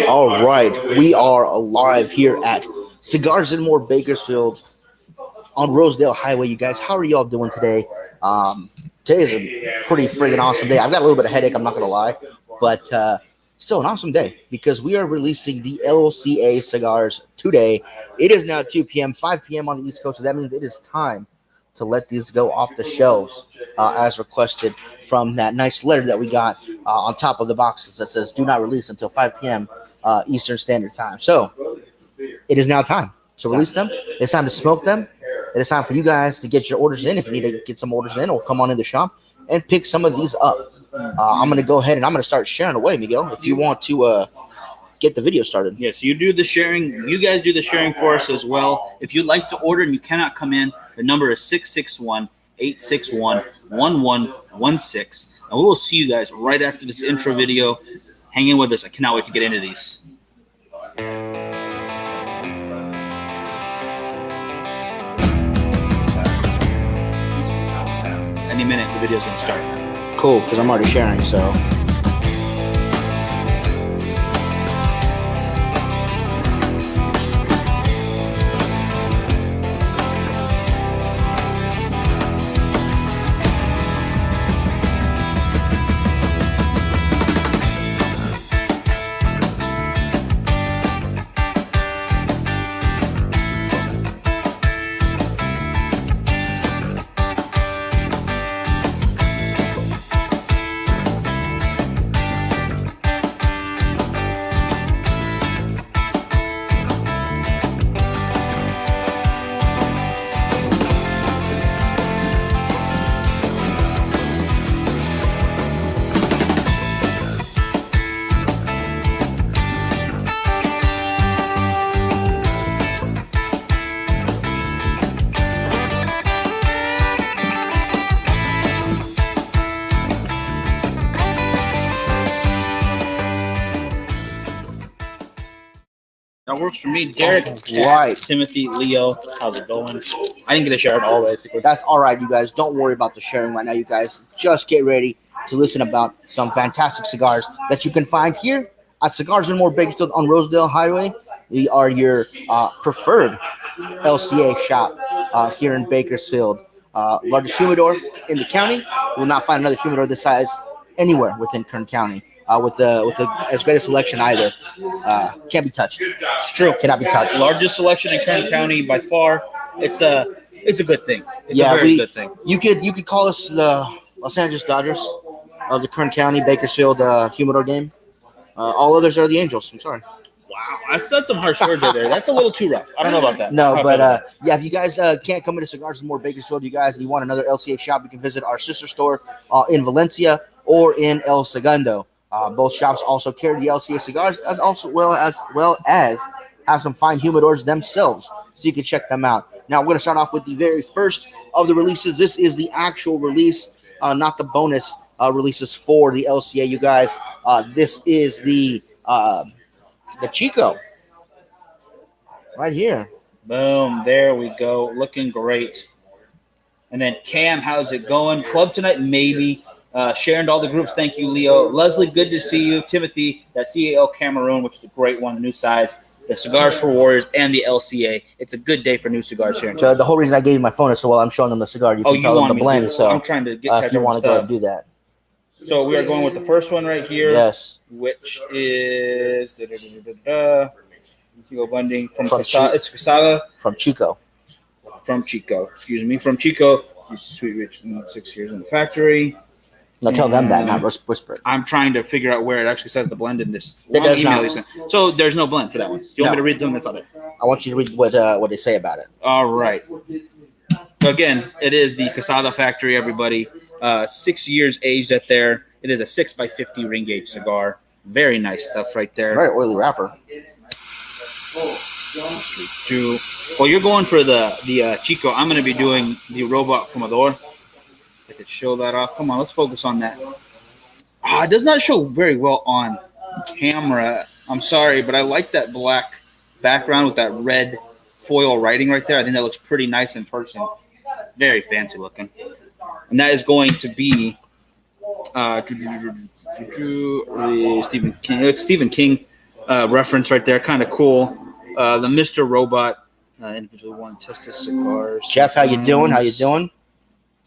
All right, we are live here at Cigars and More Bakersfield on Rosedale Highway. You guys, how are y'all doing today? Today is a pretty friggin' awesome day. I've got a little bit of headache, I'm not gonna lie, but still an awesome day because we are releasing the LCA cigars today. It is now 2 p.m., 5 p.m. on the East Coast, so that means it is time to let these go off the shelves as requested from that nice letter that we got on top of the boxes that says do not release until 5 p.m. Eastern Standard Time. So it is now time to release them. It's time to smoke them. It is time for you guys to get your orders in. If you need to get some orders in, or come on in the shop and pick some of these up. I'm going to go ahead and I'm going to start sharing away, Miguel, if you want to get the video started. Yes, you do the sharing. You guys do the sharing for us as well. If you'd like to order and you cannot come in, the number is 661-861-1116. And we will see you guys right after this intro video. Hang in with us. I cannot wait to get into these. Any minute, the video's going to start. Cool, because I'm already sharing, so... That works for me. Derek, right. Timothy, Leo, how's it going? I didn't get a share at all, basically. That's all right, you guys. Don't worry about the sharing right now, you guys. Just get ready to listen about some fantastic cigars that you can find here at Cigars and More Bakersfield on Rosedale Highway. We are your preferred LCA shop here in Bakersfield. Largest humidor in the county. You will not find another humidor this size anywhere within Kern County. With as great a selection either. Can't be touched. It's true. Cannot be touched. Largest selection in Kern County by far. It's a good thing. It's a very good thing. You could call us the Los Angeles Dodgers of the Kern County Bakersfield humidor game. All others are the Angels. I'm sorry. Wow, that's some harsh words right there. That's a little too rough. I don't know about that. No, but yeah, if you guys can't come into Cigars and More Bakersfield, you guys, and you want another LCA shop, you can visit our sister store in Valencia or in El Segundo. Both shops also carry the LCA cigars, as well as have some fine humidors themselves, so you can check them out. Now we're going to start off with the very first of the releases. This is the actual release, not the bonus releases for the LCA. You guys, this is the Chico right here. Boom! There we go, looking great. And then Cam, how's it going? Club tonight, maybe. Sharing to all the groups. Thank you, Leo. Leslie, good to see you. Timothy, that CAL Cameroon, which is a great one, the new size. The Cigars for Warriors and the LCA. It's a good day for new cigars here. So the whole reason I gave you my phone is so while I'm showing them the cigar, you can tell them the blend. So I'm trying to get if you want to go ahead and do that. So we are going with the first one right here. Yes. Which is Chico blending from Casada. It's Casada. From Chico. From Chico. Excuse me. From Chico. Sweet Rich, 6 years in the factory. No, tell them that, not whisper it. I'm trying to figure out where it actually says the blend in this email. So there's no blend for that one. You want me to read something that's other? I want you to read what they say about it. All right. So again, it is the Casada factory, everybody. 6 years aged at there. It is a 6x50 ring gauge cigar. Very nice stuff right there. Very oily wrapper. Well, you're going for the Chico. I'm going to be doing the Robot Fumador. I could show that off. Come on, let's focus on that. It does not show very well on camera. I'm sorry, but I like that black background with that red foil writing right there. I think that looks pretty nice in person. Very fancy looking. And that is going to be Stephen King. It's Stephen King reference right there. Kind of cool. The Mr. Robot individual one test his cigars. Jeff, how you doing? How you doing?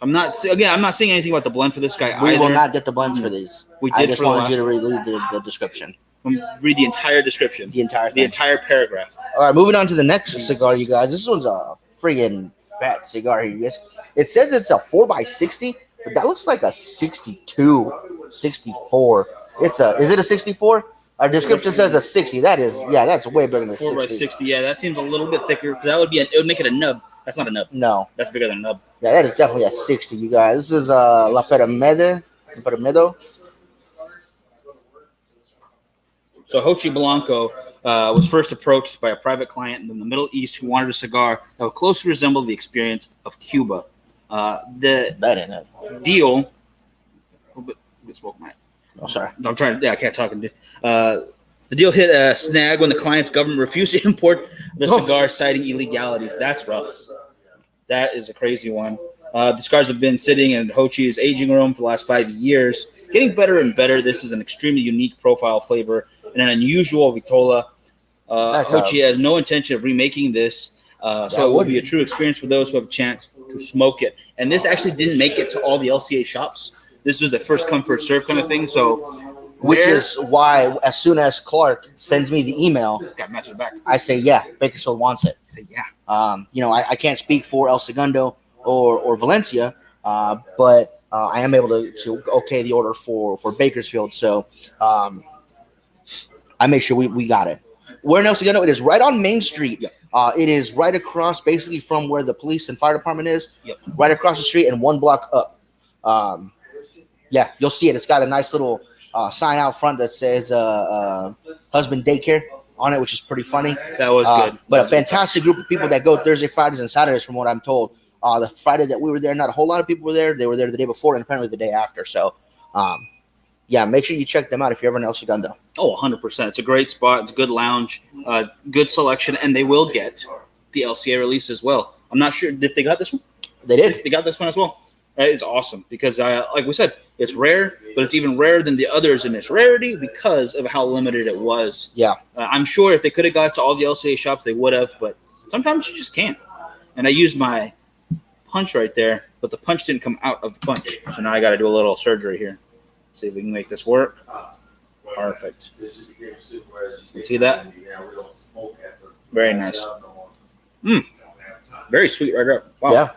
I'm not saying anything about the blend for this guy. We will not get the blends for these. We did. I just wanted you to read the description. Read the entire description. The entire thing. The entire paragraph. All right, moving on to the next cigar, you guys. This one's a friggin' fat cigar here, you guys. It says it's a 4x60, but that looks like a 62, 64. Is it a 64? Our description says a 60. That's way bigger than a 60. 4x60, yeah, that seems a little bit thicker. That would make it a nub. That's not a nub. No. That's bigger than a nub. Yeah, that is definitely a 60, you guys. This is La Piramido. So Hochi Blanco was first approached by a private client in the Middle East who wanted a cigar that would closely resemble the experience of Cuba. The deal. Oh, sorry. I'm trying. Yeah, I can't talk. The deal hit a snag when the client's government refused to import the cigar, citing illegalities. That's rough. That is a crazy one. The cigars have been sitting in Hochi's aging room for the last 5 years, getting better and better. This is an extremely unique profile flavor and an unusual Vitola. Hochi has no intention of remaking this, so it will be a true experience for those who have a chance to smoke it. And this actually didn't make it to all the LCA shops. This was a first come first serve kind of thing. So, which is why as soon as Clark sends me the email, got match it back. I say yeah, Bakersfield wants it. I say yeah. I can't speak for El Segundo or Valencia, but I am able to okay the order for Bakersfield. So I make sure we got it. Where in El Segundo? It is right on Main Street. Yep. It is right across basically from where the police and fire department is. Yep. Right across the street and 1 block up. Yeah, you'll see it. It's got a nice little sign out front that says husband daycare on it, which is pretty funny. That was good. But a fantastic group of people that go Thursday, Fridays, and Saturdays, from what I'm told. The Friday that we were there, not a whole lot of people were there. They were there the day before and apparently the day after. So, yeah, make sure you check them out if you're ever in El Segundo. Oh, 100%. It's a great spot. It's a good lounge, good selection, and they will get the LCA release as well. I'm not sure if they got this one. They did. They got this one as well. It's awesome because, like we said, it's rare, but it's even rarer than the others in its rarity because of how limited it was. Yeah. I'm sure if they could have got to all the LCA shops, they would have, but sometimes you just can't. And I used my punch right there, but the punch didn't come out of the punch. So now I got to do a little surgery here. See if we can make this work. Perfect. You see that? Very nice. Very sweet right up. Wow. Yeah.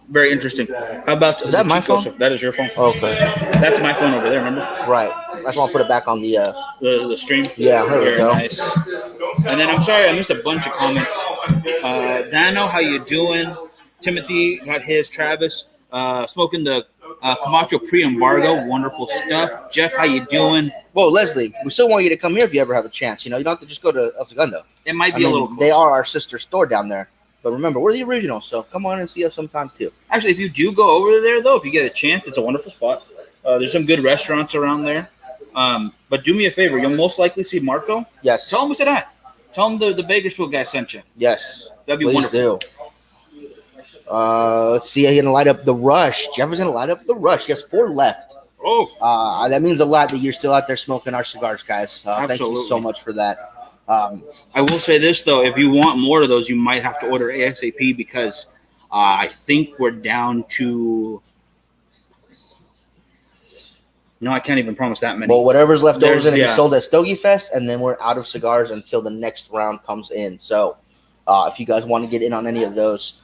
Very interesting. How about is that my phone? Stuff? That is your phone. Okay. That's my phone over there, remember? Right. I just want to put it back on the stream. Yeah, there we go. Nice. And then I'm sorry, I missed a bunch of comments. Dano, how you doing? Timothy got his. Travis, smoking the Camacho pre-embargo. Wonderful stuff. Jeff, how you doing? Whoa, Leslie, we still want you to come here if you ever have a chance. You don't have to just go to El Segundo. It might be a little closer. They are our sister store down there. But remember, we're the original, so come on and see us sometime too. Actually, if you do go over there, though, if you get a chance, it's a wonderful spot. There's some good restaurants around there. But do me a favor. You'll most likely see Marco. Yes. Tell him we said hi. Tell him the Bakersfield guy sent you. Yes. That'd be wonderful. Do. Let's see. He's going to light up the rush. Jeff is going to light up the rush. He has 4 left. Oh. That means a lot that you're still out there smoking our cigars, guys. Thank you so much for that. I will say this, though. If you want more of those, you might have to order ASAP because I think we're down to – no, I can't even promise that many. Well, whatever's left over is going to be sold at Stogie Fest, and then we're out of cigars until the next round comes in. So if you guys want to get in on any of those,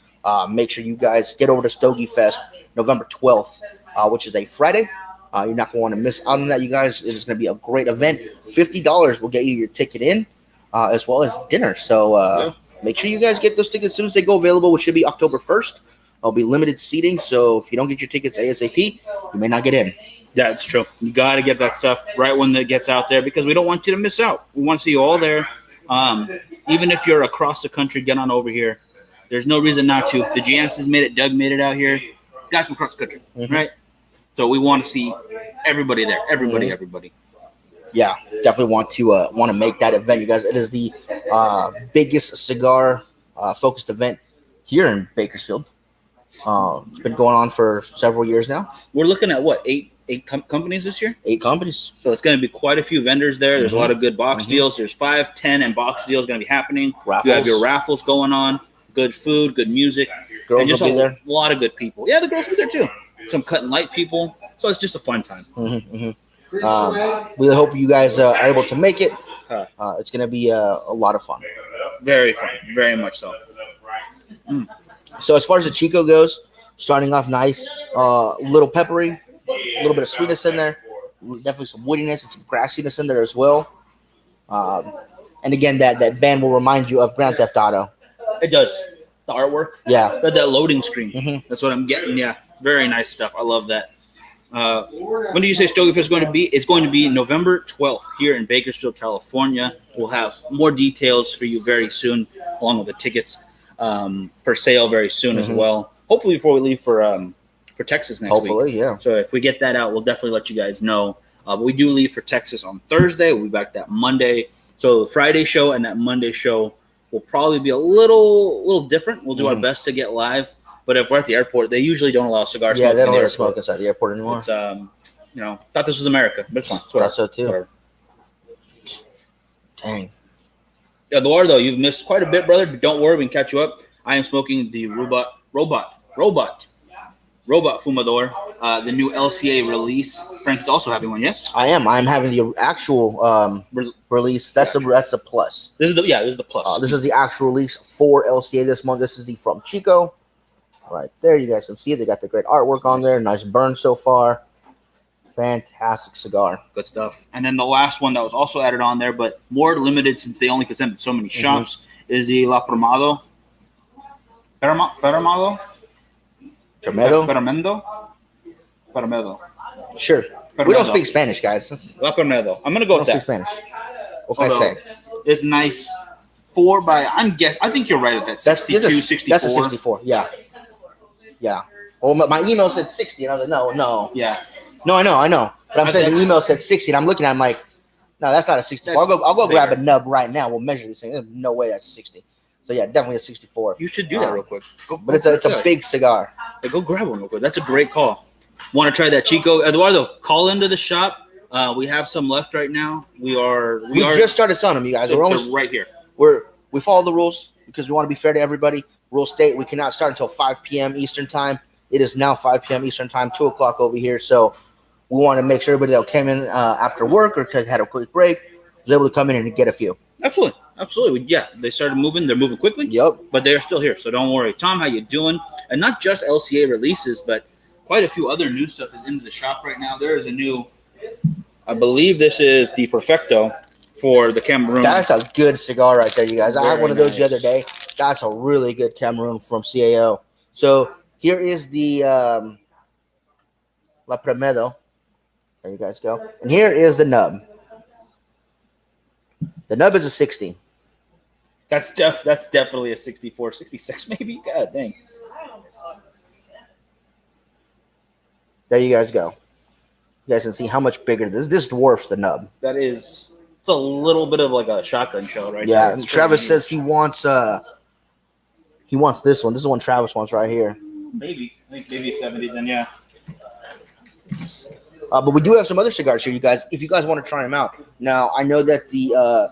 make sure you guys get over to Stogie Fest November 12th, which is a Friday. You're not going to want to miss out on that, you guys. It is going to be a great event. $50 will get you your ticket in. As well as dinner. So make sure you guys get those tickets as soon as they go available, which should be October 1st. There'll be limited seating, so if you don't get your tickets ASAP, you may not get in. Yeah, it's true. You got to get that stuff right when it gets out there because we don't want you to miss out. We want to see you all there. Even if you're across the country, get on over here. There's no reason not to. The Janssens made it. Doug made it out here. Guys from across the country, right? So we want to see everybody there. Everybody. Yeah, definitely want to make that event, you guys. It is the biggest cigar focused event here in Bakersfield. It's been going on for several years now. We're looking at what, eight companies this year? 8 companies. So it's going to be quite a few vendors there. There's a lot of good box Mhm. deals. There's 5, 10, and box deals going to be happening. Raffles. You have your raffles going on. Good food, good music, Girls and just will be there. a lot of good people. Yeah, the girls will be there too. Some cut and light people. So it's just a fun time. We hope you guys are able to make it. It's going to be a lot of fun. Very fun. Very much so. So as far as the Chico goes, starting off nice, a little peppery, a little bit of sweetness in there, definitely some woodiness and some grassiness in there as well. And again, that band will remind you of Grand Theft Auto. It does. The artwork. Yeah. That loading screen. Mhm. That's what I'm getting. Yeah. Very nice stuff. I love that. When do you say Stogie Fest is going to be? It's going to be November 12th here in Bakersfield, California. We'll have more details for you very soon, along with the tickets for sale very soon as well. Hopefully before we leave for Texas next week. Hopefully, yeah. So if we get that out, we'll definitely let you guys know. But we do leave for Texas on Thursday. We'll be back that Monday. So the Friday show and that Monday show will probably be a little different. We'll do our best to get live. But if we're at the airport, they usually don't allow cigar smoke. Yeah, they don't in let the us smoke airport. inside the airport anymore. It's thought this was America, but it's fine. It's Thought so too. whatever. Dang. Eduardo, though, you've missed quite a bit, brother, but don't worry, we can catch you up. I am smoking the robot fumador, the new LCA release. Frank's also having one, yes? I am. I'm having the actual release. That's the plus. This is the plus. This is the actual release for LCA this month. This is the From Chico. Right there, you guys can see it. They got the great artwork on there. Nice burn so far. Fantastic cigar. Good stuff. And then the last one that was also added on there, but more limited since they only could send it to so many shops, is the La Promado. Paramado? Paramendo? Sure. We don't speak Spanish, guys. La Cornedo. I'm gonna go with Speak that. Spanish. What can I say? It's nice. I think you're right at that. 62, 64. That's a 64. Yeah. Yeah. Well, my email said 60, and I was like, no. Yeah. No, I know. But I'm saying the email said 60, and I'm looking at it, I'm like, no, that's not a 64. I'll go grab a nub right now. We'll measure this thing. There's no way that's 60. So, yeah, definitely a 64. You should do that real quick. But it's a big cigar. Yeah, go grab one real quick. That's a great call. Want to try that Chico? Eduardo, call into the shop. We have some left right now. We just started selling them, you guys. They're We're almost right here. We follow the rules because we want to be fair to everybody. Rule state we cannot start until 5 p.m. Eastern time. It is now 5 p.m. Eastern time, 2 o'clock over here. So we want to make sure everybody that came in after work or had a quick break was able to come in and get a few. Absolutely. Yeah, they started moving. They're moving quickly. Yep. But they are still here, so don't worry. Tom, how you doing? And not just LCA releases, but quite a few other new stuff is into the shop right now. There is a new, I believe this is the Perfecto for the Cameroon. That's a good cigar right there, you guys. I had one of those the nice. other day. That's a really good Cameroon from CAO. So here is the La Premedo. There you guys go. And here is the nub. The nub is a 60. That's definitely a 64, 66 maybe. God dang. There you guys go. You guys can see how much bigger this dwarfs the nub. It's a little bit of like a shotgun shell right Yeah, there. and Travis says he wants this one. This is the one Travis wants right here. Maybe. I think maybe it's 70 then, yeah. But we do have some other cigars here, you guys, if you guys want to try them out. Now, I know that the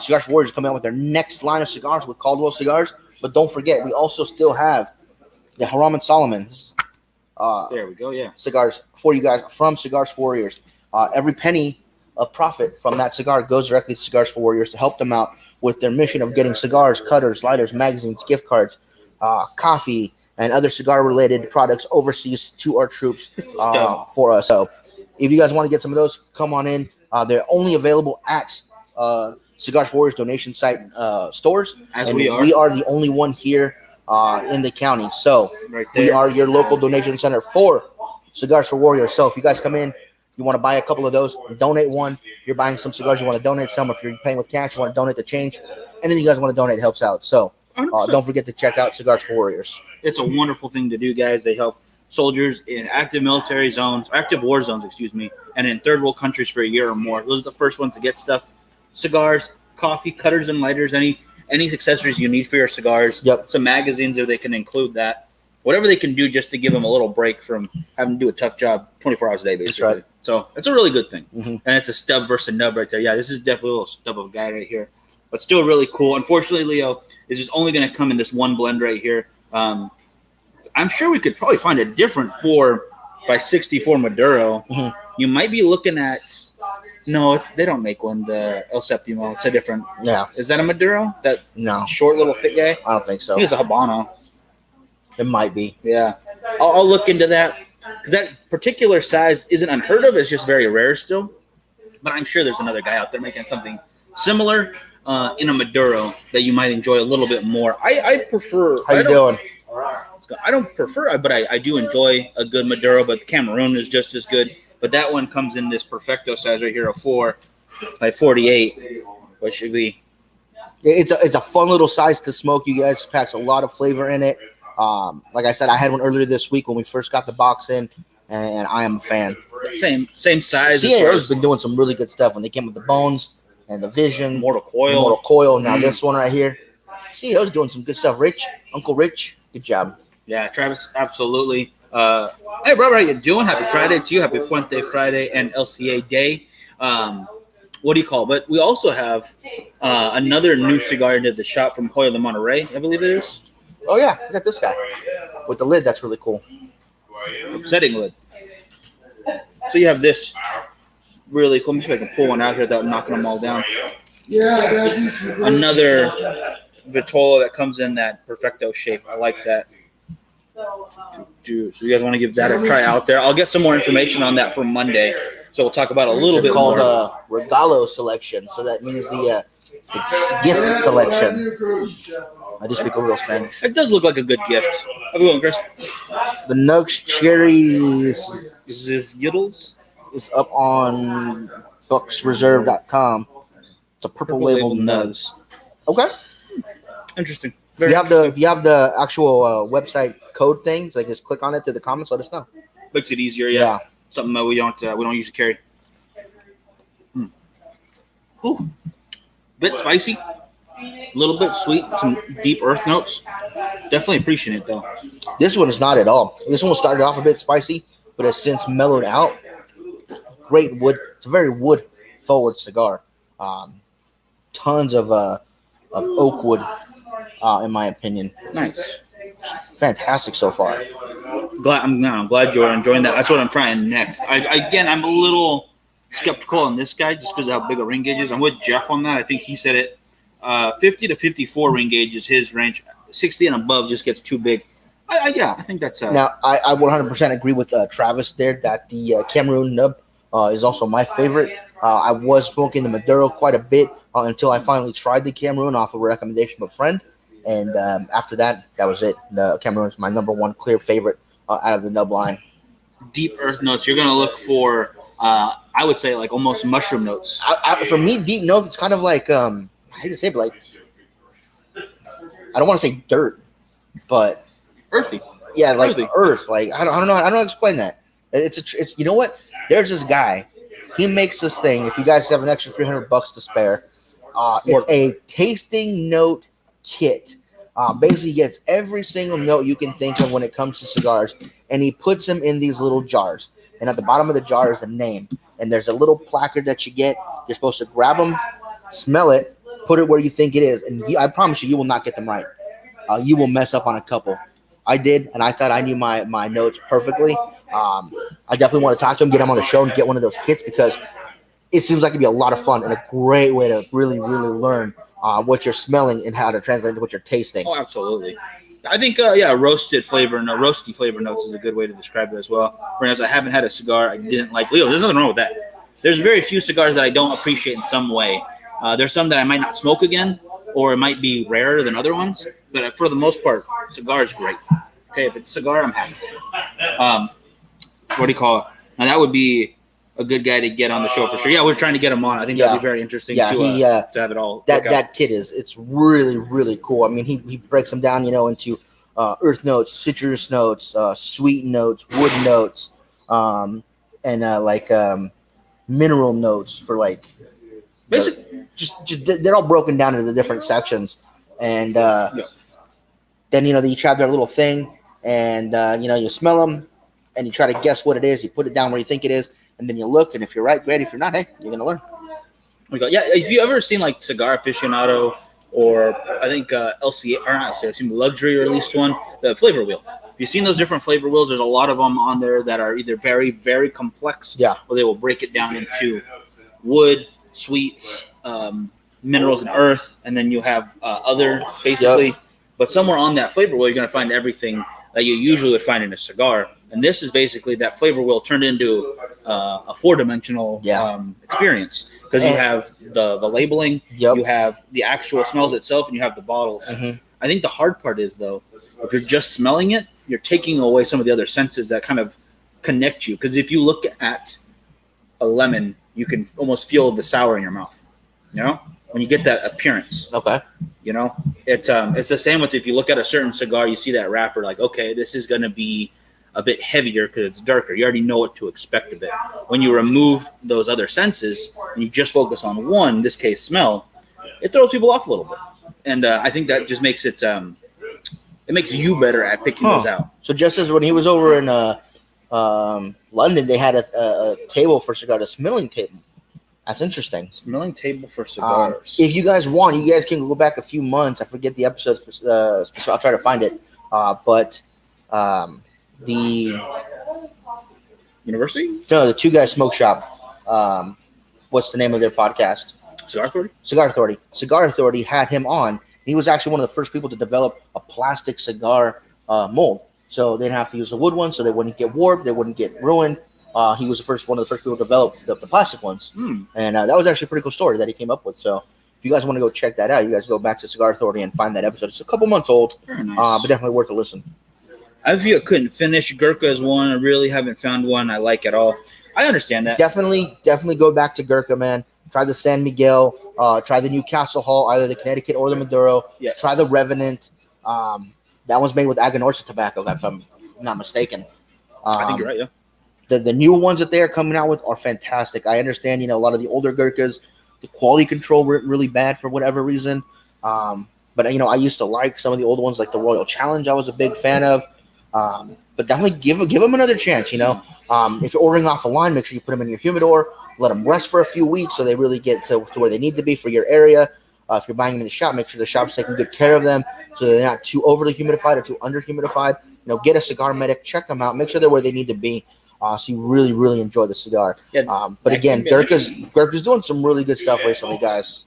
Cigars for Warriors is coming out with their next line of cigars with Caldwell cigars, but don't forget, we also still have the Haram and Solomon There we go, yeah. cigars for you guys from Cigars for Warriors. Every penny of profit from that cigar goes directly to Cigars for Warriors to help them out with their mission of getting cigars, cutters, lighters, magazines, gift cards, coffee, and other cigar-related products overseas to our troops for us. So if you guys want to get some of those, come on in. They're only available at Cigars for Warriors donation site stores. We are the only one here in the county. So right there. we are your local donation center for Cigars for Warriors. So if you guys come in, you want to buy a couple of those, donate one. If you're buying some cigars, you want to donate some. If you're paying with cash, you want to donate the change. Anything you guys want to donate helps out. So don't forget to check out Cigars for Warriors. It's a wonderful thing to do, guys. They help soldiers in active military zones, active war zones, and in third world countries for a year or more. Those are the first ones to get stuff. Cigars, coffee, cutters and lighters, any accessories you need for your cigars. Yep. Some magazines if they can include that. whatever they can do just to give them a little break from having to do a tough job 24 hours a day, basically. That's right. So it's a really good thing. Mm-hmm. And it's a stub versus a nub right there. Yeah, this is definitely a little stub of a guy right here. But still really cool. Unfortunately, Leo, is just only going to come in this one blend right here. I'm sure we could probably find a different 4x64 Maduro. Mm-hmm. You might be looking at no, they don't make one. The El Septimo, it's a different. Yeah, is that a Maduro? That no, short little fit guy? I don't think so. I think it's a Habano. It might be. Yeah, I'll look into that. That particular size isn't unheard of. It's just very rare still. But I'm sure there's another guy out there making something similar in a Maduro that you might enjoy a little bit more. I prefer. How you doing? I don't prefer, but I do enjoy a good Maduro. But the Cameroon is just as good. But that one comes in this Perfecto size right here, a 4x48, which should be. It's a fun little size to smoke. You guys, packs a lot of flavor in it. Like I said, I had one earlier this week when we first got the box in, and I am a fan. Same size. CAO has been doing some really good stuff when they came with the Bones and the Vision, Mortal Coil. Now this one right here, CAO's doing some good stuff. Uncle Rich, good job. Yeah, Travis, absolutely. Hey, brother, how you doing? Happy Friday to you. Happy Fuente Friday and LCA Day. What do you call it? But we also have another new cigar into the shop from Hoyo de Monterrey, I believe it is. Oh, yeah. We got this guy with the lid. That's really cool. Upsetting lid. So you have this really cool. Let me see if I can pull one out here without knocking them all down. Another Vitola that comes in that Perfecto shape. I like that. So you guys want to give that a try out there? I'll get some more information on that for Monday. So we'll talk about a little bit more. Called Regalo Selection. So that means the gift selection. I do speak a little Spanish. It does look like a good gift. How's it going, Chris? The Nugs Cherries Skittles is up on booksreserve.com. It's a purple labeled Nugs. Okay. Interesting. If you have the actual website code things, like just click on it through the comments. Let us know. Makes it easier, yeah. Something that we don't usually carry. Ooh, bit spicy, a little bit sweet, some deep earth notes. Definitely appreciate it though. This one is not at all. This one started off a bit spicy, but has since mellowed out. Great wood. It's a very wood forward cigar. Tons of oak wood. In my opinion. Nice. Fantastic so far. I'm glad you're enjoying that. That's what I'm trying next. I'm a little skeptical on this guy just because of how big a ring gauge is. I'm with Jeff on that. I think he said it. 50 to 54 ring gauge is his range. 60 and above just gets too big. I think that's... Now, I 100% agree with Travis there that the Cameroon nub is also my favorite. I was smoking the Maduro quite a bit until I finally tried the Cameroon off of a recommendation of a friend. And after that was it. The Cameroon is my number one clear favorite out of the nub line. Deep earth notes. You're going to look for, I would say, like almost mushroom notes. For me, deep notes, it's kind of like, I hate to say it, but like, I don't want to say dirt, but earthy. Yeah, like earth. Like I don't know how to explain that. It's you know what? There's this guy. He makes this thing. If you guys have an extra $300 to spare, it's a tasting note kit. Basically gets every single note you can think of when it comes to cigars, and he puts them in these little jars. And at the bottom of the jar is a name, and there's a little placard that you get. You're supposed to grab them, smell it, put it where you think it is, and I promise you will not get them right. You will mess up on a couple. I did, and I thought I knew my notes perfectly. I definitely want to talk to him, get him on the show, and get one of those kits because it seems like it'd be a lot of fun and a great way to really, really learn what you're smelling and how to translate into what you're tasting. Oh, absolutely. I think, roasty flavor notes is a good way to describe it as well. Whereas I haven't had a cigar I didn't like. Leo, there's nothing wrong with that. There's very few cigars that I don't appreciate in some way. There's some that I might not smoke again, or it might be rarer than other ones. But for the most part, cigar is great. Okay, if it's a cigar, I'm happy. What do you call it? Now, that would be a good guy to get on the show for sure. Yeah, we're trying to get him on. I think that'd be very interesting to have it all. That kit it's really, really cool. I mean, he breaks them down, into earth notes, citrus notes, sweet notes, wood notes, and mineral notes for like basically just they're all broken down into the different sections, and then they each have their little thing, and you smell them, and you try to guess what it is. You put it down where you think it is, and then you look, and if you're right, great. If you're not, hey, you're gonna learn. Yeah, if you ever seen like Cigar Aficionado or I think LCA or not LCA, excuse me, Luxury released one, the flavor wheel. If you've seen those different flavor wheels, there's a lot of them on there that are either very, very complex, or they will break it down into wood, sweets, minerals, and earth, and then you have other basically. Yep. But somewhere on that flavor wheel, you're going to find everything that you usually would find in a cigar. And this is basically that flavor wheel turned into a 4-dimensional experience, because you have the labeling, you have the actual smells itself, and you have the bottles. Mm-hmm. I think the hard part is, though, if you're just smelling it, you're taking away some of the other senses that kind of connect you. Because if you look at a lemon, you can almost feel the sour in your mouth, when you get that appearance. Okay. It's the same with if you look at a certain cigar, you see that wrapper, like, okay, this is going to be a bit heavier because it's darker. You already know what to expect of it. When you remove those other senses and you just focus on one, in this case, smell, it throws people off a little bit. And I think that just makes it makes you better at picking those out. So just as when he was over in London, they had a table for cigar, a smelling table. That's interesting. Smelling table for cigars. If you guys want, you guys can go back a few months. I forget the episode. I'll try to find it. But the University? No, the Two Guys Smoke Shop. What's the name of their podcast? Cigar Authority? Cigar Authority. Cigar Authority had him on. He was actually one of the first people to develop a plastic cigar mold. So they didn't have to use the wood one, so they wouldn't get warped, they wouldn't get ruined. He was one of the first people to develop the plastic ones. And that was actually a pretty cool story that he came up with. So if you guys want to go check that out, you guys go back to Cigar Authority and find that episode. It's a couple months old, but definitely worth a listen. I feel I couldn't finish. Gurkha is one. I really haven't found one I like at all. I understand that. Definitely go back to Gurkha, man. Try the San Miguel. Try the Newcastle Hall, either the Connecticut or the Maduro. Yes. Try the Revenant. That one's made with Aganorsa tobacco, if I'm not mistaken. I think you're right, yeah. The new ones that they're coming out with are fantastic. I understand, a lot of the older Gurkhas, the quality control were really bad for whatever reason. But, I used to like some of the old ones, like the Royal Challenge I was a big fan of. But definitely give them another chance, If you're ordering off a line, make sure you put them in your humidor, let them rest for a few weeks so they really get to where they need to be for your area. If you're buying them in the shop, make sure the shop's taking good care of them so they're not too overly humidified or too under humidified. Get a cigar medic, check them out, make sure they're where they need to be. So you really, really enjoy the cigar. Yeah, but again, Gurkha's doing some really good stuff recently, guys.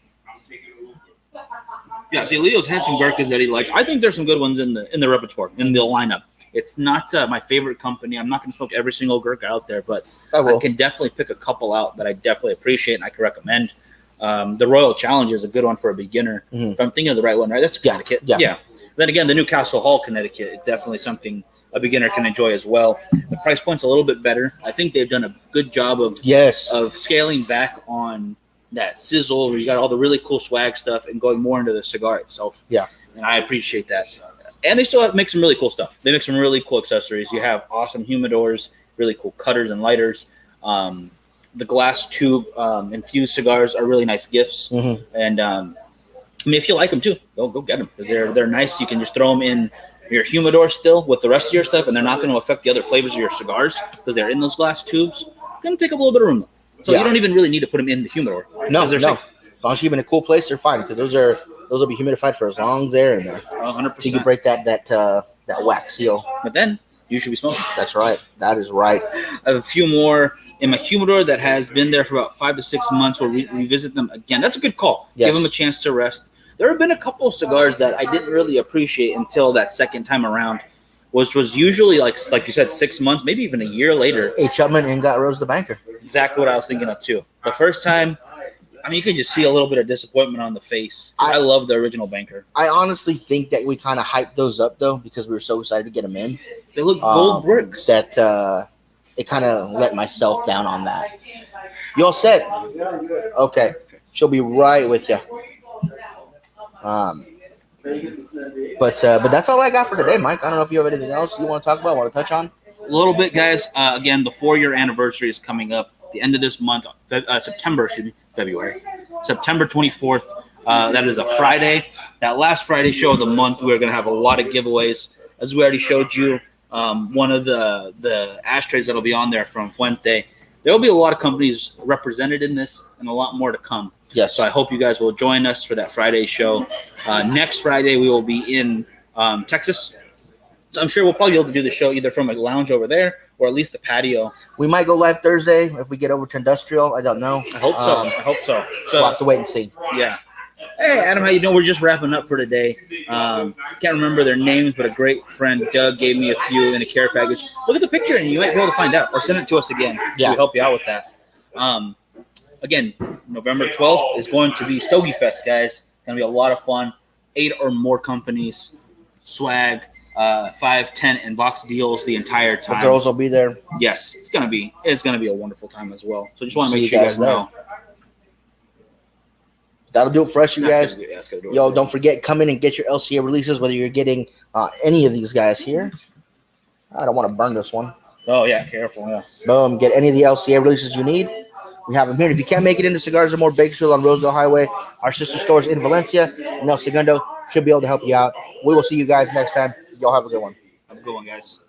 Yeah, see, Leo's had some Gurkhas that he liked. I think there's some good ones in the repertoire, in the lineup. It's not my favorite company. I'm not going to smoke every single Gurkha out there, but I can definitely pick a couple out that I definitely appreciate and I can recommend. The Royal Challenge is a good one for a beginner. Mm-hmm. If I'm thinking of the right one, right? That's Connecticut. Yeah. Then again, the Newcastle Hall, Connecticut, is definitely something a beginner can enjoy as well. The price point's a little bit better. I think they've done a good job of scaling back on that sizzle where you got all the really cool swag stuff and going more into the cigar itself. Yeah. And I appreciate that. And they still make some really cool stuff. They make some really cool accessories. You have awesome humidors, really cool cutters and lighters. The glass tube infused cigars are really nice gifts. Mm-hmm. And if you like them too, go get them because they're nice. You can just throw them in your humidor still with the rest of your stuff, and they're not going to affect the other flavors of your cigars because they're in those glass tubes. Going to take up a little bit of room, so you don't even really need to put them in the humidor. No. Safe. As long as you keep them in a cool place, they're fine because those will be humidified for as long as they're in there. 100%. So you can break that wax seal. But then you should be smoking. That's right. That is right. I have a few more in my humidor that has been there for about 5 to 6 months. We'll revisit them again. That's a good call. Yes. Give them a chance to rest. There have been a couple of cigars that I didn't really appreciate until that second time around, which was usually like you said, 6 months, maybe even a year later. A. Chapman and got Rose the Banker. Exactly what I was thinking of too. The first time, you could just see a little bit of disappointment on the face. I love the original Banker. I honestly think that we kind of hyped those up though because we were so excited to get them in. They look gold bricks. That it kind of let myself down on that. You all set? Okay. She'll be right with you. But that's all I got for today, Mike. I don't know if you have anything else you want to talk about, want to touch on? A little bit, guys. Again, the 4-year anniversary is coming up the end of this month, February, September 24th. That is a Friday. That last Friday show of the month, we're going to have a lot of giveaways. As we already showed you, one of the ashtrays that'll be on there from Fuente. There will be a lot of companies represented in this, and a lot more to come. Yes. So I hope you guys will join us for that Friday show. Next Friday we will be in Texas. So I'm sure we'll probably be able to do the show either from a lounge over there or at least the patio. We might go live Thursday if we get over to Industrial. I don't know. I hope so. So we'll have to wait and see. Yeah. Hey, Adam, how you doing? We're just wrapping up for today. Can't remember their names, but a great friend, Doug, gave me a few in a care package. Look at the picture, and you might be able to find out, or send it to us again. Yeah. We'll help you out with that. Again, November 12th is going to be Stogie Fest, guys. It's going to be a lot of fun. 8 or more companies, swag, 5, 10, and box deals the entire time. The girls will be there. Yes, it's gonna be a wonderful time as well. So just want to make sure you guys know. That'll do it for us, you guys. Yo, Yo, don't forget, come in and get your LCA releases, whether you're getting any of these guys here. I don't want to burn this one. Oh yeah, careful. Yeah. Boom, get any of the LCA releases you need. We have them here. If you can't make it into Cigars and More Bakersfield on Rosedale Highway, our sister stores in Valencia and El Segundo should be able to help you out. We will see you guys next time. Y'all have a good one. Have a good one, guys.